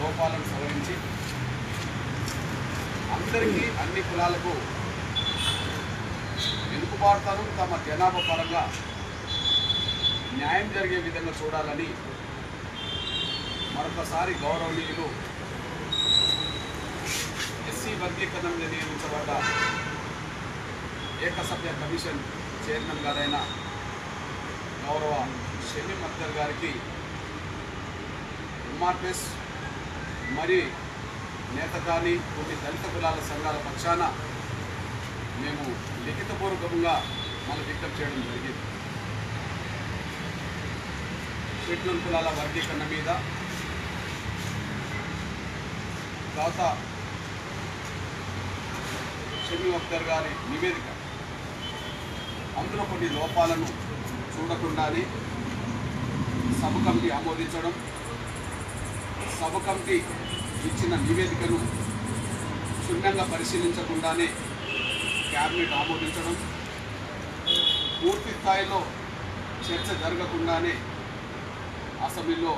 లోపాలను సవరించి అందరికీ అన్ని కులాలకు వెనుకబాటుతనం తమ జనాభా పరంగా న్యాయం జరిగే విధంగా చూడాలని మరొకసారి గౌరవనీయులు ఎస్సీ వర్గీకరణ మీద నియమించబడ్డ ఏకసభ్య కమిషన్ చైర్మన్ గారైన గౌరవ షమీమ్ అఖ్తర్ గారికి ఎంఆర్పిఎస్ మరి నేతకాని కొన్ని దళిత కులాల సంఘాల పక్షాన మేము లిఖితపూర్వకంగా మన విజ్ఞప్తి చేయడం జరిగింది. షెడ్యూల్ కులాల వర్గీకరణ మీద గత షమీమ్ అఖ్తర్ గారి నివేదిక అందులో కొన్ని లోపాలను చూడకుండానే సబ్ కమిటీ ఆమోదించడం, సబ్ కమిటీ ఇచ్చిన నివేదికను క్షుణ్ణంగా పరిశీలించకుండానే క్యాబినెట్ ఆమోదించడం, పూర్తి స్థాయిలో చర్చ జరగకుండానే అసెంబ్లీలో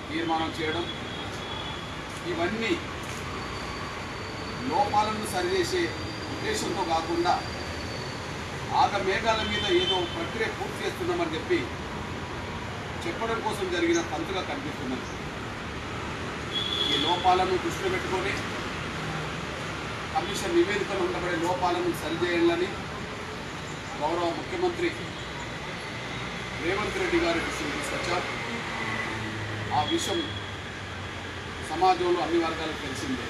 తీర్మానం చేయడం, ఇవన్నీ లోపాలను సరిచేసే ఉద్దేశంతో కాకుండా ఆగమేఘాల మీద ఏదో ప్రక్రియ పూర్తి చేస్తున్నామని చెప్పడం కోసం జరిగిన తంతుగా కనిపిస్తున్నది. ఈ లోపాలను దృష్టిలో పెట్టుకొని కమిషన్ నివేదికలు ఉండబడే లోపాలను సరిచేయాలని గౌరవ ముఖ్యమంత్రి రేవంత్ రెడ్డి గారి దృష్టికి తీసుకొచ్చారు. ఆ విషయం సమాజంలో అన్ని వర్గాలకు తెలిసిందే.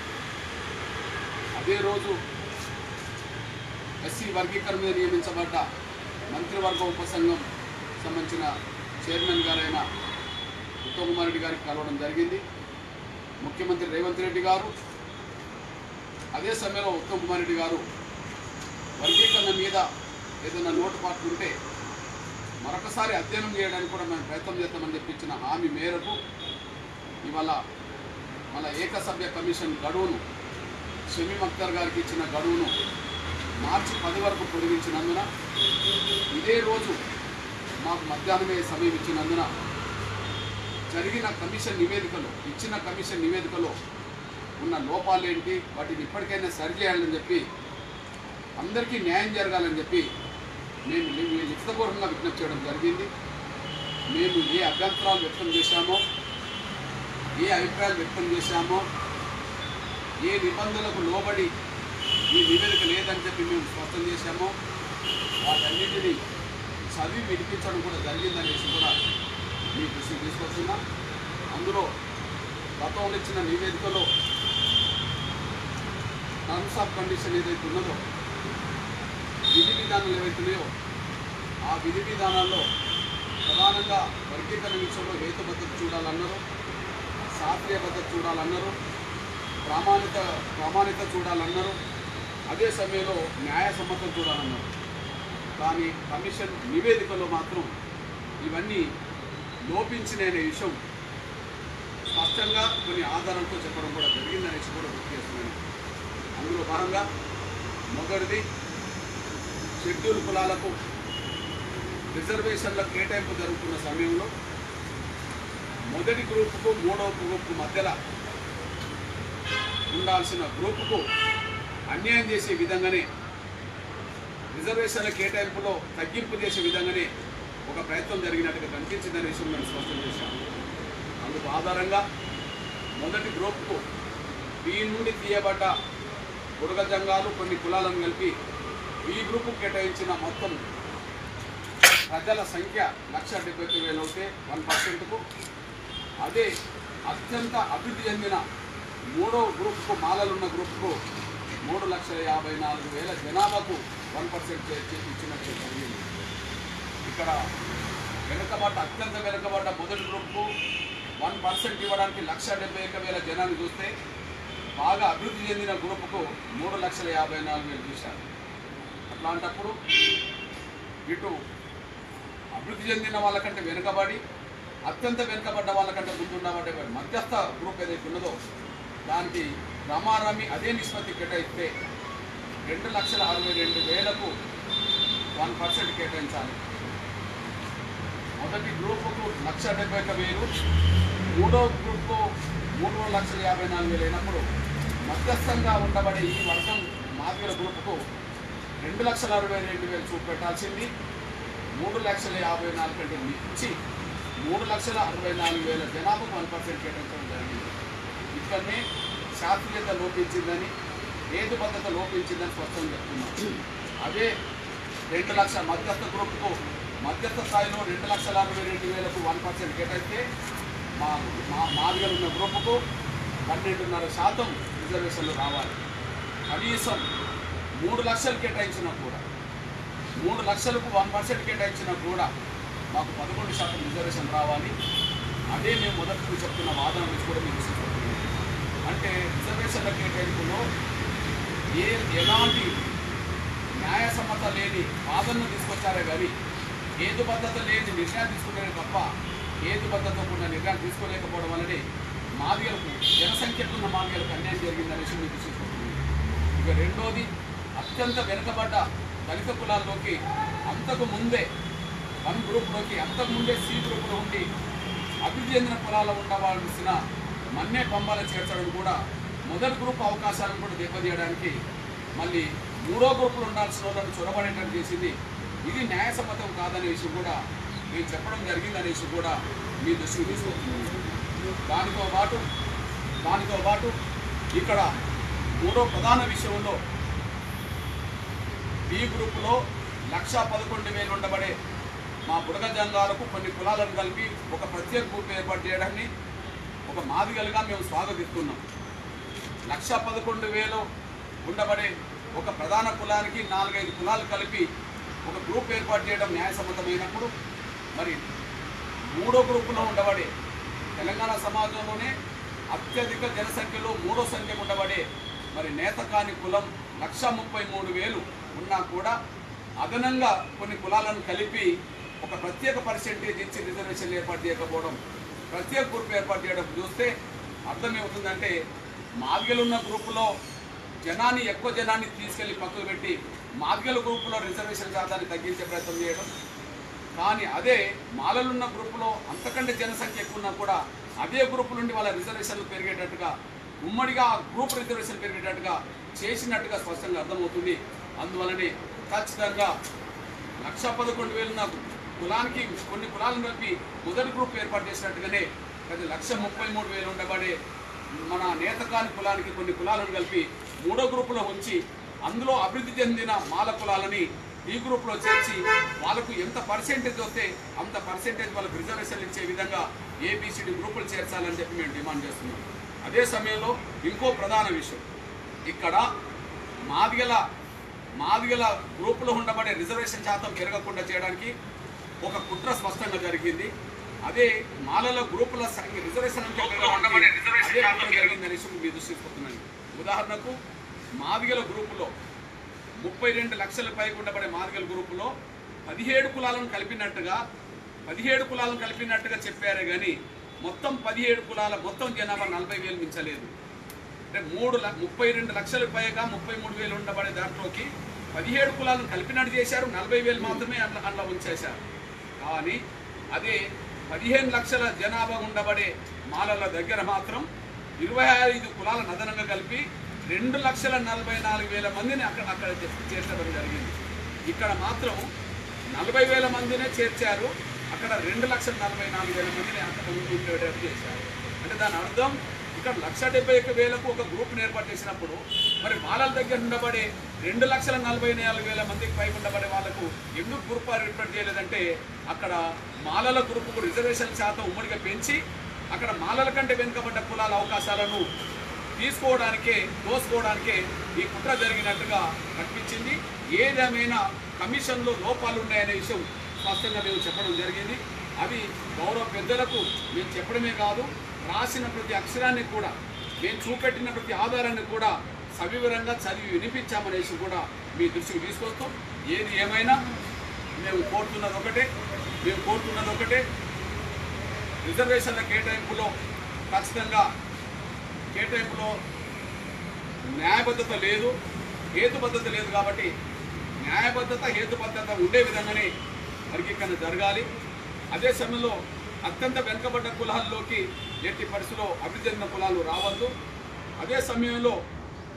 అదే రోజు ఎస్సీ వర్గీకరణ మీద నియమించబడ్డ మంత్రివర్గ ఉపసంఘం సంబంధించిన చైర్మన్ గారైన ఉత్తమ్ కుమార్ రెడ్డి గారికి కలవడం జరిగింది. ముఖ్యమంత్రి రేవంత్ రెడ్డి గారు అదే సమయంలో ఉత్తమ్ కుమార్ రెడ్డి గారు వర్గీకరణ మీద ఏదైనా లోటుపాట్లు ఉంటే మరొకసారి అధ్యయనం చేయడానికి కూడా మేము ప్రయత్నం చేస్తామని ఇచ్చిన హామీ మేరకు ఇవాళ మన ఏకసభ్య కమిషన్ గడువును షమీమ్ అఖ్తర్ గారికి ఇచ్చిన గడువును మార్చి 10 వరకు పొడిగించినందున ఇదే రోజు మాకు మధ్యాహ్నమే సమయం ఇచ్చినందున జరిగిన కమిషన్ నివేదికలో ఉన్న లోపాలేంటి, వాటిని ఇప్పటికైనా సరిచేయాలని చెప్పి అందరికీ న్యాయం జరగాలని చెప్పి మేము లిఖితపూర్వకంగా విజ్ఞప్తి చేయడం జరిగింది. మేము ఏ అభ్యంతరాలు వ్యక్తం చేశామో, ఏ అభిప్రాయాలు వ్యక్తం చేశామో, ఏ నిబంధనలకు లోబడి ఈ నివేదిక లేదని చెప్పి మేము స్పష్టం చేశామో వాటన్నిటినీ చదివి వినిపించడం కూడా జరిగిందనేసి కూడా మీ దృష్టికి తీసుకొస్తున్నా. అందులో గతంలో ఇచ్చిన నివేదికలో టర్మ్స్ ఆఫ్ కండిషన్ ఏదైతే ఉన్నదో, విధి విధానాలు ఏవైతున్నాయో ఆ విధి విధానాల్లో ప్రధానంగా వర్గీకరణ విషయంలో హేతుబద్ధత చూడాలన్నారు, శాస్త్రీయబద్ధత చూడాలన్నారు, ప్రామాణిక చూడాలన్నారు, అదే సమయంలో న్యాయసమ్మతం చూడాలన్నారు. కానీ కమిషన్ నివేదికలో మాత్రం ఇవన్నీ లోపించిననే విషయం స్పష్టంగా కొన్ని ఆధారాలతో చెప్పడం కూడా జరిగిందనేసి కూడా గుర్తు చేస్తున్నాను. అందులో భాగంగా మొదటిది షెడ్యూల్ కులాలకు రిజర్వేషన్ల కేటాయింపు జరుగుతున్న సమయంలో మొదటి గ్రూపుకు మూడవ గ్రూపుకు మధ్యలో ఉండాల్సిన గ్రూపుకు అన్యాయం చేసే విధంగానే, రిజర్వేషన్ల కేటాయింపులో తగ్గింపు చేసే విధంగానే ఒక ప్రయత్నం జరిగినట్టుగా కనిపించిందనే విషయం నేను స్పష్టం చేశాను. అందుకు ఆధారంగా మొదటి గ్రూపుకు బి నుండి తీయబడ్డ బుడగ జంగాలు కొన్ని కులాలను కలిపి బి గ్రూపు కేటాయించిన మొత్తం ప్రజల సంఖ్య 1,70,000 అవుతే 1%కు, అదే అత్యంత అభివృద్ధి చెందిన మూడో గ్రూపుకు మాలలున్న గ్రూపుకు 3,54,000 జనాభాకు 1% ఇచ్చినట్టు జరిగింది. ఇక్కడ అత్యంత వెనుకబడ్డ మొదటి గ్రూప్కు 1% ఇవ్వడానికి 1,71,000 జనాన్ని చూస్తే, బాగా అభివృద్ధి చెందిన గ్రూపుకు 3,54,000 చూశారు. అట్లాంటప్పుడు ఇటు అభివృద్ధి చెందిన వాళ్ళకంటే వెనుకబడి అత్యంత వెనుకబడ్డ వాళ్ళకంటే ముందున్నవాడే మధ్యస్థ గ్రూప్ ఏదైతే ఉన్నదో దానికి రమారమి అదే నిష్పత్తి కేటాయిస్తే 2,62,000కు 1% కేటాయించాలి. మొదటి గ్రూపుకు 1,71,000, మూడో గ్రూప్కు 3,54,000 అయినప్పుడు మధ్యస్థంగా ఉండబడే ఈ వర్గం మాదిగల గ్రూపుకు 2,62,000 చూపెట్టాల్సింది 3,54,000 కంటే మించి 3,64,000 జనాభాకు 1% కేటాయించడం జరిగింది. ఇక్కడనే శాస్త్రీయత లోపించిందని హేతుబద్ధత లోపించిందని స్పష్టంగా చెప్తున్నాం. అదే 2 లక్షల మధ్యస్థ గ్రూపుకు మధ్యస్థ స్థాయిలో 2,62,000కు 1% కేటాయిస్తే మాదిగలు ఉన్న గ్రూపుకు 12.5% రిజర్వేషన్లు రావాలి. కనీసం 3 లక్షలు కేటాయించినా కూడా 3 లక్షలకు 1% కేటాయించినా కూడా మాకు 11% రిజర్వేషన్ రావాలి. అదే మేము మొదటి చెప్తున్న వాదన నుంచి కూడా మీరు చూసుకుంటున్నాం. అంటే రిజర్వేషన్ల కేటాయింపులో ఎలాంటి న్యాయసమ్మత లేని వాదనను తీసుకొచ్చారే కానీ హేతుబద్ధత లేని నిర్ణయాలు తీసుకునే తప్ప హేతుబద్ధత ఉన్న నిర్ణయాలు తీసుకోలేకపోవడం వల్లనే మాదిగలకు జనసంఖ్యకు ఉన్న మాదిగలకు అన్యాయం జరిగిందనే విషయం మీకు చూసుకుంటున్నాం. ఇక రెండోది, అత్యంత వెనుకబడ్డ దళిత కులాల్లోకి అంతకు ముందే 1 గ్రూప్లోకి అంతకు ముందే C గ్రూపులో ఉండి అభివృద్ధి చెందిన కులాల్లో ఉండవలసిన మన్నే పంబాల చేర్చడం కూడా మొదటి గ్రూప్ అవకాశాలను కూడా దెబ్బతీయడానికి మళ్ళీ 3వ గ్రూపులో ఉండాల్సిన వాళ్ళని చొరబడేటట్టు చేసింది. ఇది న్యాయసమ్మతం కాదనే విషయం కూడా మేము చెప్పడం జరిగిందనే విషయం కూడా మీ దృష్టికి తీసుకొస్తున్నాం. దానితో పాటు ఇక్కడ 3వ ప్రధాన విషయంలో B గ్రూపులో 1,11,000 ఉండబడే మా బుడగ జంగాలకు కొన్ని కులాలను కలిపి ఒక ప్రత్యేక గ్రూప్ ఏర్పాటు చేయడాన్ని ఒక మాదిగలుగా మేము స్వాగతిస్తున్నాం. 1,11,000 ఉండబడే ఒక ప్రధాన కులానికి 4-5 కులాలు కలిపి ఒక గ్రూప్ ఏర్పాటు చేయడం న్యాయసమ్మతమైనప్పుడు మరి 3వ గ్రూపులో ఉండబడే తెలంగాణ సమాజంలోనే అత్యధిక జనసంఖ్యలో 3వ సంఖ్య ఉండబడే మరి నేతకాని కులం 1,33,000 ఉన్నా కూడా అదనంగా కొన్ని కులాలను కలిపి ఒక ప్రత్యేక పర్సెంటేజ్ ఇచ్చి రిజర్వేషన్లు ఏర్పాటు చేయకపోవడం, ప్రత్యేక గ్రూప్ ఏర్పాటు చేయడం చూస్తే అర్థమవుతుందంటే మాదిగలు ఉన్న గ్రూపులో ఎక్కువ జనాన్ని తీసుకెళ్లి పక్కకు పెట్టి మాదిగల గ్రూపులో రిజర్వేషన్ శాతాన్ని తగ్గించే ప్రయత్నం చేయడం. కానీ అదే మాలలున్న గ్రూపులో అంతకంటే జనసంఖ్య ఎక్కువ ఉన్నా కూడా అదే గ్రూపు నుండి వాళ్ళ రిజర్వేషన్లు పెరిగేటట్టుగా ఉమ్మడిగా గ్రూప్ రిజర్వేషన్ పెరిగేటట్టుగా చేసినట్టుగా స్పష్టంగా అర్థమవుతుంది. అందువలనే ఖచ్చితంగా 1,11,000 నాకు కులానికి కొన్ని కులాలను కలిపి మొదటి గ్రూప్ ఏర్పాటు చేసినట్టుగానే 1,33,000 ఉండబడే మన నేతకాని కులానికి కొన్ని కులాలను కలిపి 3వ గ్రూపులో ఉంచి అందులో అభివృద్ధి చెందిన మాల కులాలని ఈ గ్రూప్లో చేర్చి వాళ్ళకు ఎంత పర్సెంటేజ్ వస్తే అంత పర్సెంటేజ్ వాళ్ళకు రిజర్వేషన్లు ఇచ్చే విధంగా ABCD గ్రూపులు చేర్చాలని చెప్పి మేము డిమాండ్ చేస్తున్నాం. అదే సమయంలో ఇంకో ప్రధాన విషయం, ఇక్కడ మాదిగల గ్రూపులో ఉండబడే రిజర్వేషన్ శాతం పెరగకుండా చేయడానికి ఒక కుట్ర స్పష్టంగా జరిగింది. అదే మాలల గ్రూపుల రిజర్వేషన్ జరిగిందనే మీ దృష్టిస్తున్నాను. ఉదాహరణకు మాదిగల గ్రూపులో 32 లక్షల పైకి ఉండబడే మాదిగల గ్రూపులో 17 కులాలను కలిపినట్టుగా చెప్పారే కానీ మొత్తం 17 కులాల మొత్తం జనాభా 40,000 మించలేదు. అంటే 32 లక్షల పైగా 33,000 ఉండబడే దాంట్లోకి 17 కులాలను కలిపినట్టు చేశారు, 40,000 మాత్రమే అందులో ఉంచేశారు. కానీ అదే 15 లక్షల జనాభా ఉండబడే మాలల దగ్గర మాత్రం 25 కులాలను అదనంగా కలిపి 2,44,000 మందిని అక్కడ చేర్చడం జరిగింది. ఇక్కడ మాత్రం 40,000 మందినే చేర్చారు, అక్కడ 2,44,000 మందిని అక్కడ ఉండేటట్టు చేశారు. అంటే దాని అర్థం ఇక్కడ 1,71,000కు ఒక గ్రూప్ని ఏర్పాటు చేసినప్పుడు మరి మాలల దగ్గర ఉండబడే 2,44,000 మందికి పైకి ఉండబడే వాళ్ళకు ఎందుకు గ్రూప్ ఏర్పాటు చేయలేదంటే అక్కడ మాలల గ్రూపుకు రిజర్వేషన్ శాతం ఉమ్మడిగా పెంచి అక్కడ మాలల కంటే వెనుకబడ్డ కులాల అవకాశాలను దోసుకోవడానికే ఈ కుట్ర జరిగినట్టుగా కనిపించింది. ఏదేమైనా కమిషన్లో లోపాలు ఉన్నాయనే విషయం స్పష్టంగా మేము చెప్పడం జరిగింది. అవి గౌరవ పెద్దలకు మేము చెప్పడమే కాదు, రాసిన ప్రతి అక్షరాన్ని కూడా మేము చూపెట్టిన ప్రతి ఆధారాన్ని కూడా సవివరంగా చదివి వినిపించామనేసి కూడా మీ దృష్టికి తీసుకొస్తూ ఏది ఏమైనా మేము కోరుతున్నది ఒకటే రిజర్వేషన్ల కేటాయింపులో ఖచ్చితంగా న్యాయబద్ధత లేదు, హేతుబద్ధత లేదు. కాబట్టి న్యాయబద్ధత హేతుబద్ధత ఉండే విధంగానే వర్గీకరణ జరగాలి. అదే సమయంలో అత్యంత వెనుకబడ్డ కులాల్లోకి ఎట్టి పరిస్థితుల్లో అభివృద్ధి చెందిన కులాలు రావద్దు. అదే సమయంలో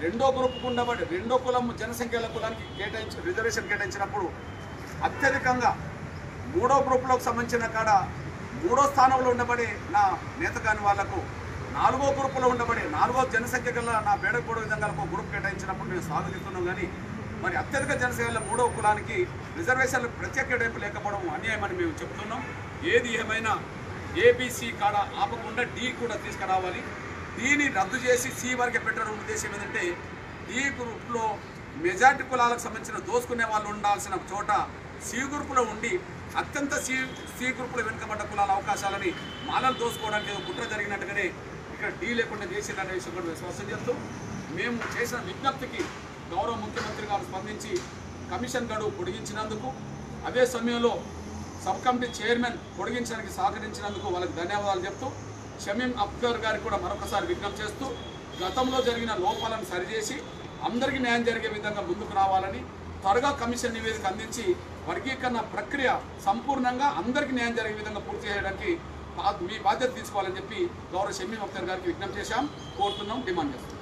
రెండో కులం జనసంఖ్యల కులానికి రిజర్వేషన్ కేటాయించినప్పుడు అత్యధికంగా మూడో గ్రూపులకు సంబంధించిన కాడ మూడో స్థానంలో ఉండబడి నా నేత కాని వాళ్లకు నాలుగో గ్రూపులో ఉండబడి నాలుగో జనసంఖ్య గల నా బేడకూడ విధంగా ఒక గ్రూప్ కేటాయించినప్పుడు మేము స్వాగతిస్తున్నాం. కానీ మరి అత్యధిక జనసంఖ్యల మూడో కులానికి రిజర్వేషన్లు ప్రత్యేక కేటాయింపు లేకపోవడం అన్యాయమని మేము చెప్తున్నాం. ఏది ఏమైనా ఏబీసీ కాడ ఆపకుండా డి కూడా తీసుకురావాలి. దీన్ని రద్దు చేసి సి వరకే పెట్టడం ఉద్దేశం ఏంటంటే డి గ్రూప్లో మెజార్టీ కులాలకు సంబంధించిన దోసుకునే వాళ్ళు ఉండాల్సిన చోట సి గ్రూపులో ఉండి అత్యంత సి గ్రూపులో వెనుకబడ్డ కులాల అవకాశాలని మాలలు దోసుకోవడానికి ఏదో కుట్ర జరిగినట్టుగానే ఇక్కడ డి లేకుండా చేసిందనే విషయం కూడా విశ్వాసం చేస్తూ మేము చేసిన విజ్ఞప్తికి గౌరవ ముఖ్యమంత్రి గారు స్పందించి కమిషన్ గడువు పొడిగించినందుకు, అదే సమయంలో సబ్ కమిటీ చైర్మన్ పొడిగించడానికి సహకరించినందుకు వాళ్ళకి ధన్యవాదాలు చెప్తూ షమీం అఖ్తర్ గారికి కూడా మరొకసారి విజ్ఞప్తి చేస్తూ గతంలో జరిగిన లోపాలను సరిచేసి అందరికీ న్యాయం జరిగే విధంగా ముందుకు రావాలని, త్వరగా కమిషన్ నివేదిక అందించి వర్గీకరణ ప్రక్రియ సంపూర్ణంగా అందరికీ న్యాయం జరిగే విధంగా పూర్తి చేయడానికి మీ బాధ్యత తీసుకోవాలని చెప్పి గౌరవ షమీం అఖ్తర్ గారికి విజ్ఞప్తి చేశాం, కోరుతున్నాం, డిమాండ్ చేస్తాం.